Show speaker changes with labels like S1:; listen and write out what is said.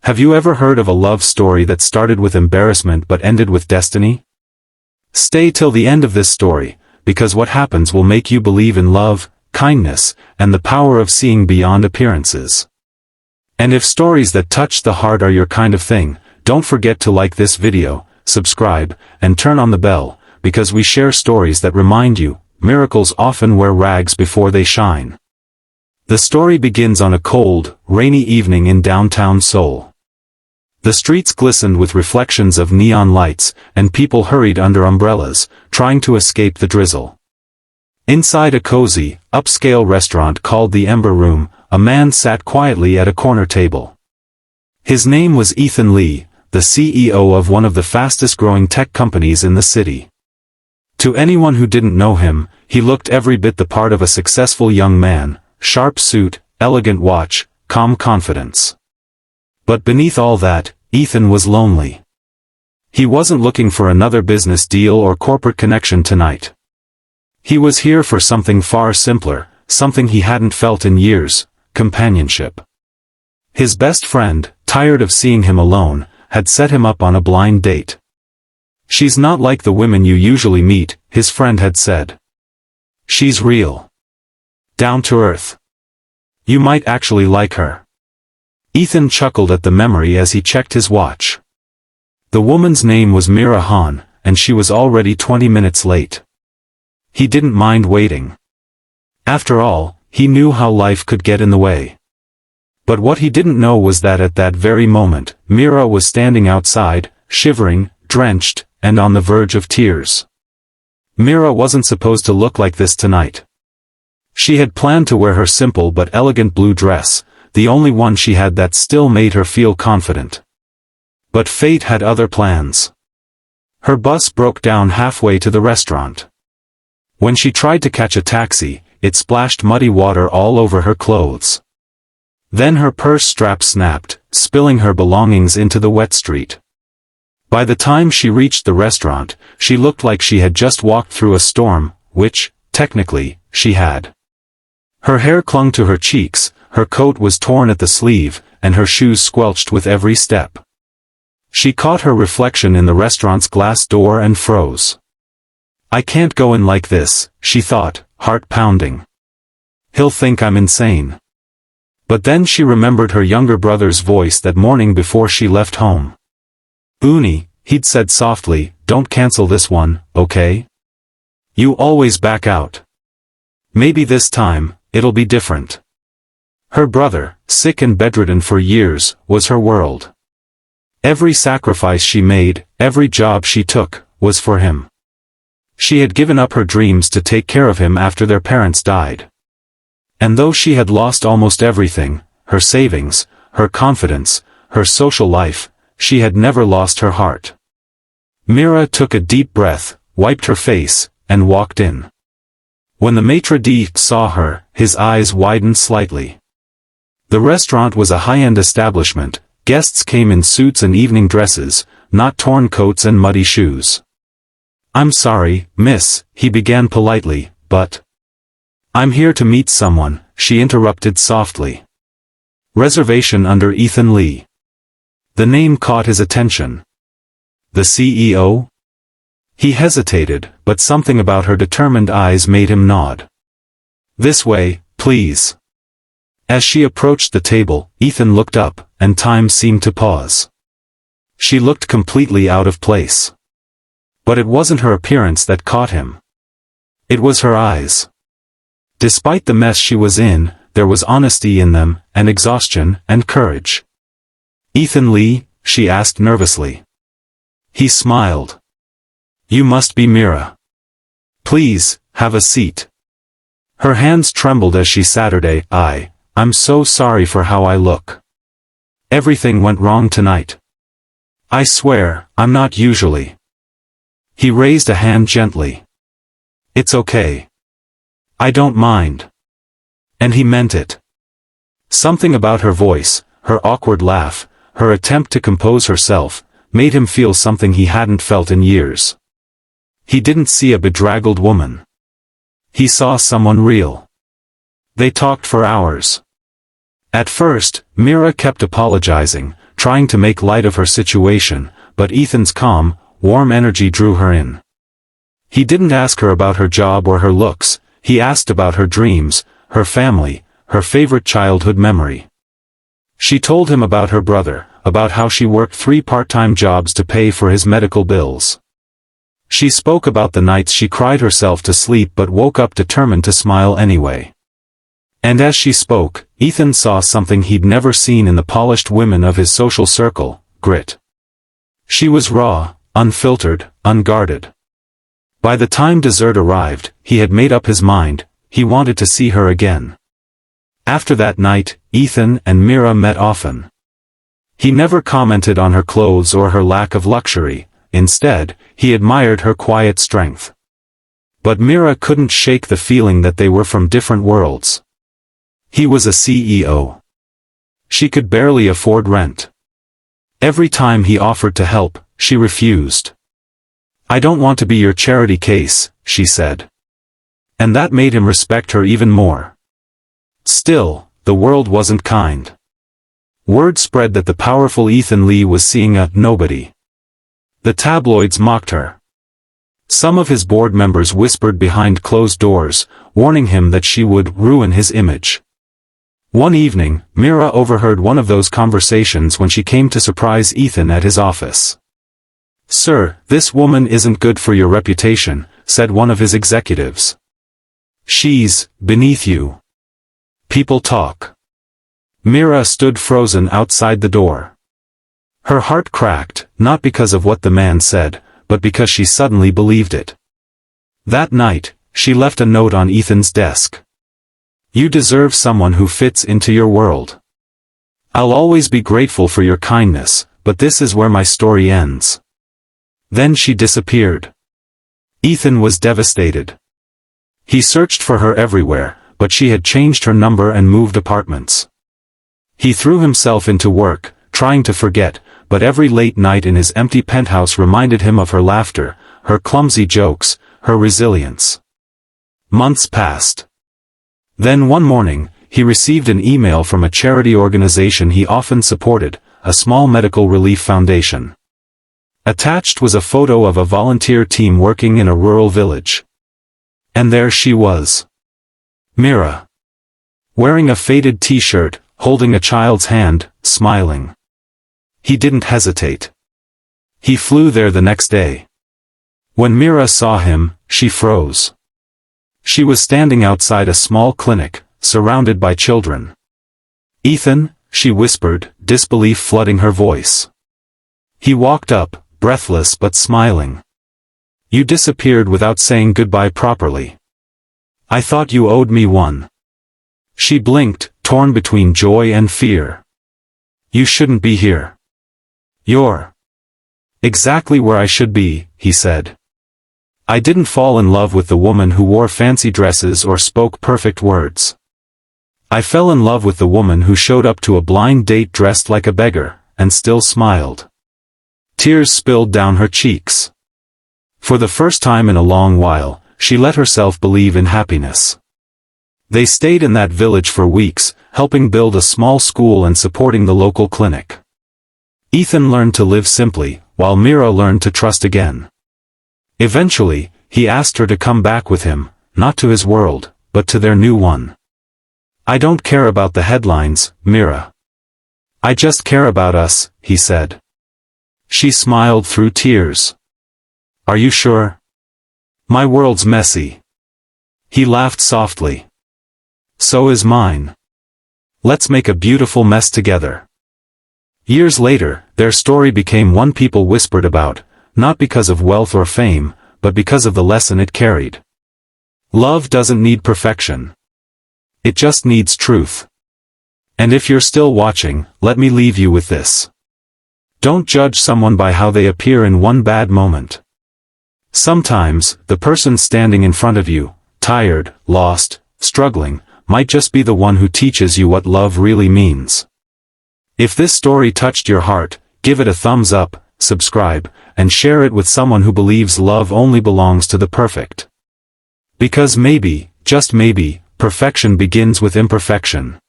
S1: Have you ever heard of a love story that started with embarrassment but ended with destiny? Stay till the end of this story, because what happens will make you believe in love, kindness, and the power of seeing beyond appearances. And if stories that touch the heart are your kind of thing, don't forget to like this video, subscribe, and turn on the bell, because we share stories that remind you, miracles often wear rags before they shine. The story begins on a cold, rainy evening in downtown Seoul. The streets glistened with reflections of neon lights, and people hurried under umbrellas, trying to escape the drizzle. Inside a cozy, upscale restaurant called the Ember Room, a man sat quietly at a corner table. His name was Ethan Lee, the CEO of one of the fastest-growing tech companies in the city. To anyone who didn't know him, he looked every bit the part of a successful young man, sharp suit, elegant watch, calm confidence. But beneath all that, Ethan was lonely. He wasn't looking for another business deal or corporate connection tonight. He was here for something far simpler, something he hadn't felt in years: companionship. His best friend, tired of seeing him alone, had set him up on a blind date. "She's not like the women you usually meet," his friend had said. "She's real. Down to earth. You might actually like her." Ethan chuckled at the memory as he checked his watch. The woman's name was Mira, and she was already 20 minutes late. He didn't mind waiting. After all, he knew how life could get in the way. But what he didn't know was that at that very moment, Mira was standing outside, shivering, drenched, and on the verge of tears. Mira wasn't supposed to look like this tonight. She had planned to wear her simple but elegant blue dress, the only one she had that still made her feel confident. But fate had other plans. Her bus broke down halfway to the restaurant. When she tried to catch a taxi, it splashed muddy water all over her clothes. Then her purse strap snapped, spilling her belongings into the wet street. By the time she reached the restaurant, she looked like she had just walked through a storm, which, technically, she had. Her hair clung to her cheeks, her coat was torn at the sleeve, and her shoes squelched with every step. She caught her reflection in the restaurant's glass door and froze. "I can't go in like this," she thought, heart pounding. "He'll think I'm insane." But then she remembered her younger brother's voice that morning before she left home. "Uni," he'd said softly, "don't cancel this one, okay? You always back out. Maybe this time, it'll be different." Her brother, sick and bedridden for years, was her world. Every sacrifice she made, every job she took, was for him. She had given up her dreams to take care of him after their parents died. And though she had lost almost everything, her savings, her confidence, her social life, she had never lost her heart. Mira took a deep breath, wiped her face, and walked in. When the maitre d' saw her, his eyes widened slightly. The restaurant was a high-end establishment. Guests came in suits and evening dresses, not torn coats and muddy shoes. "I'm sorry, miss," he began politely, "but—" "I'm here to meet someone," she interrupted softly. "Reservation under Ethan Lee." The name caught his attention. "The CEO?" He hesitated, but something about her determined eyes made him nod. "This way, please." As she approached the table, Ethan looked up, and time seemed to pause. She looked completely out of place. But it wasn't her appearance that caught him. It was her eyes. Despite the mess she was in, there was honesty in them, and exhaustion, and courage. "Ethan Lee?" she asked nervously. He smiled. "You must be Mira. Please, have a seat." Her hands trembled as she sat. I'm so sorry for how I look. Everything went wrong tonight. I swear, I'm not usually." He raised a hand gently. "It's okay. I don't mind." And he meant it. Something about her voice, her awkward laugh, her attempt to compose herself, made him feel something he hadn't felt in years. He didn't see a bedraggled woman. He saw someone real. They talked for hours. At first, Mira kept apologizing, trying to make light of her situation, but Ethan's calm, warm energy drew her in. He didn't ask her about her job or her looks, he asked about her dreams, her family, her favorite childhood memory. She told him about her brother, about how she worked 3 part-time jobs to pay for his medical bills. She spoke about the nights she cried herself to sleep but woke up determined to smile anyway. And as she spoke, Ethan saw something he'd never seen in the polished women of his social circle: grit. She was raw, unfiltered, unguarded. By the time dessert arrived, he had made up his mind, he wanted to see her again. After that night, Ethan and Mira met often. He never commented on her clothes or her lack of luxury, instead, he admired her quiet strength. But Mira couldn't shake the feeling that they were from different worlds. He was a CEO. She could barely afford rent. Every time he offered to help, she refused. "I don't want to be your charity case," she said. And that made him respect her even more. Still, the world wasn't kind. Word spread that the powerful Ethan Lee was seeing a nobody. The tabloids mocked her. Some of his board members whispered behind closed doors, warning him that she would ruin his image. One evening, Mira overheard one of those conversations when she came to surprise Ethan at his office. "Sir, this woman isn't good for your reputation," said one of his executives. "She's beneath you. People talk." Mira stood frozen outside the door. Her heart cracked, not because of what the man said, but because she suddenly believed it. That night, she left a note on Ethan's desk. "You deserve someone who fits into your world. I'll always be grateful for your kindness, but this is where my story ends." Then she disappeared. Ethan was devastated. He searched for her everywhere, but she had changed her number and moved apartments. He threw himself into work, trying to forget, but every late night in his empty penthouse reminded him of her laughter, her clumsy jokes, her resilience. Months passed. Then one morning, he received an email from a charity organization he often supported, a small medical relief foundation. Attached was a photo of a volunteer team working in a rural village. And there she was. Mira. Wearing a faded t-shirt, holding a child's hand, smiling. He didn't hesitate. He flew there the next day. When Mira saw him, she froze. She was standing outside a small clinic, surrounded by children. "Ethan," she whispered, disbelief flooding her voice. He walked up, breathless but smiling. "You disappeared without saying goodbye properly. I thought you owed me one." She blinked, torn between joy and fear. "You shouldn't be here. You're exactly where I should be," he said. "I didn't fall in love with the woman who wore fancy dresses or spoke perfect words. I fell in love with the woman who showed up to a blind date dressed like a beggar, and still smiled." Tears spilled down her cheeks. For the first time in a long while, she let herself believe in happiness. They stayed in that village for weeks, helping build a small school and supporting the local clinic. Ethan learned to live simply, while Mira learned to trust again. Eventually, he asked her to come back with him, not to his world, but to their new one. "I don't care about the headlines, Mira. I just care about us," he said. She smiled through tears. "Are you sure? My world's messy." He laughed softly. "So is mine. Let's make a beautiful mess together." Years later, their story became one people whispered about, not because of wealth or fame, but because of the lesson it carried. Love doesn't need perfection. It just needs truth. And if you're still watching, let me leave you with this. Don't judge someone by how they appear in one bad moment. Sometimes, the person standing in front of you, tired, lost, struggling, might just be the one who teaches you what love really means. If this story touched your heart, give it a thumbs up, subscribe, and share it with someone who believes love only belongs to the perfect. Because maybe, just maybe, perfection begins with imperfection.